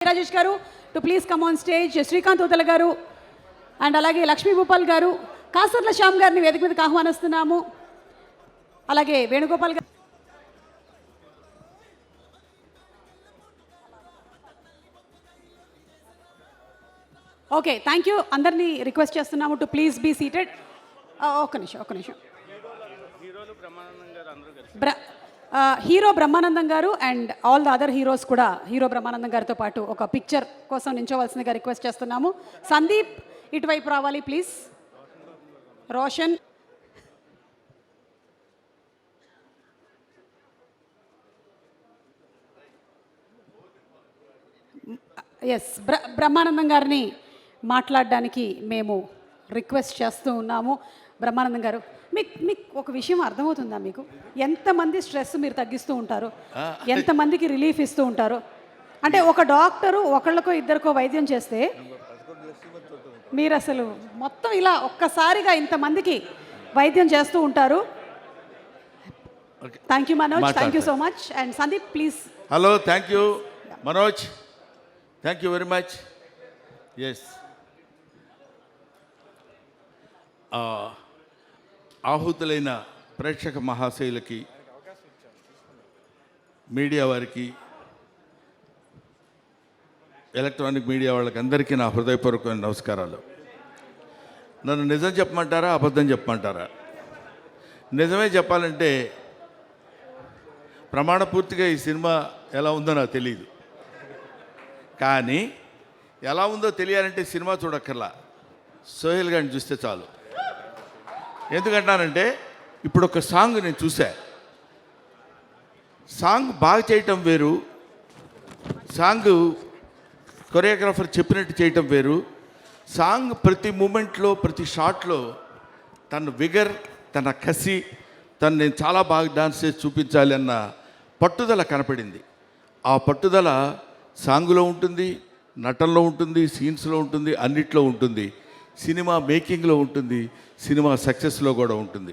రాజేష్ గారు to please come on stage, Srikanth Udala గారు and అలాగే లక్ష్మీ భూపాల్ గారు, కాసర్ల శ్యామ్ గారిని వేదిక మీదకి ఆహ్వానిస్తున్నాము. అలాగే వేణుగోపాల్ గారు. Okay, thank you. అందరినీ రిక్వెస్ట్ చేస్తున్నాము టు ప్లీజ్ బీ సీటెడ్. ఒక్క నిమిషం. హీరో బ్రహ్మానందం గారు and all the other heroes కూడా హీరో బ్రహ్మానందం గారితో పాటు ఒక పిక్చర్ కోసం నించోవలసిందిగా రిక్వెస్ట్ చేస్తున్నాము. సందీప్ ఇటువైపు రావాలి ప్లీజ్. రోషన్, ఎస్, బ్రహ్మానందం గారిని మాట్లాడడానికి మేము రిక్వెస్ట్ చేస్తూ ఉన్నాము. బ్రహ్మానందం గారు, మీకు ఒక విషయం అర్థమవుతుందా? మీకు ఎంతమంది స్ట్రెస్ మీరు తగ్గిస్తూ ఉంటారు, ఎంతమందికి రిలీఫ్ ఇస్తూ ఉంటారు? అంటే ఒక డాక్టరు ఒకళ్ళకో ఇద్దరికో వైద్యం చేస్తే మీరు అసలు మొత్తం ఇలా ఒక్కసారిగా ఇంతమందికి వైద్యం చేస్తూ ఉంటారు. Thank you Manoj, thank you so much. And Sandeep please. Hello, thank you Manoj, thank you very much. Yes, ఆహుతులైన ప్రేక్షక మహాశయులకి, మీడియా వారికి, ఎలక్ట్రానిక్ మీడియా వాళ్ళకి అందరికీ నా హృదయపూర్వకమైన నమస్కారాలు. నన్ను నిజం చెప్పమంటారా, అబద్ధం చెప్పమంటారా? నిజమే చెప్పాలంటే ప్రమాణపూర్తిగా ఈ సినిమా ఎలా ఉందో నాకు తెలియదు, కానీ ఎలా ఉందో తెలియాలంటే సినిమా చూడక్కర్లా, సోహెల్ గారిని చూస్తే చాలు. ఎందుకంటానంటే ఇప్పుడు ఒక సాంగ్ నేను చూసా, సాంగ్ బాగా చేయటం వేరు, సాంగ్ కొరియోగ్రాఫర్ చెప్పినట్టు చేయటం వేరు. సాంగ్ ప్రతి మూమెంట్లో, ప్రతి షాట్లో తన విగర్, తన కసి, నేను చాలా బాగా డాన్స్ చేసి చూపించాలి అన్న పట్టుదల కనపడింది. ఆ పట్టుదల సాంగ్లో ఉంటుంది, నటనలో ఉంటుంది, సీన్స్లో ఉంటుంది, అన్నిట్లో ఉంటుంది, సినిమా మేకింగ్లో ఉంటుంది, సినిమా సక్సెస్లో కూడా ఉంటుంది.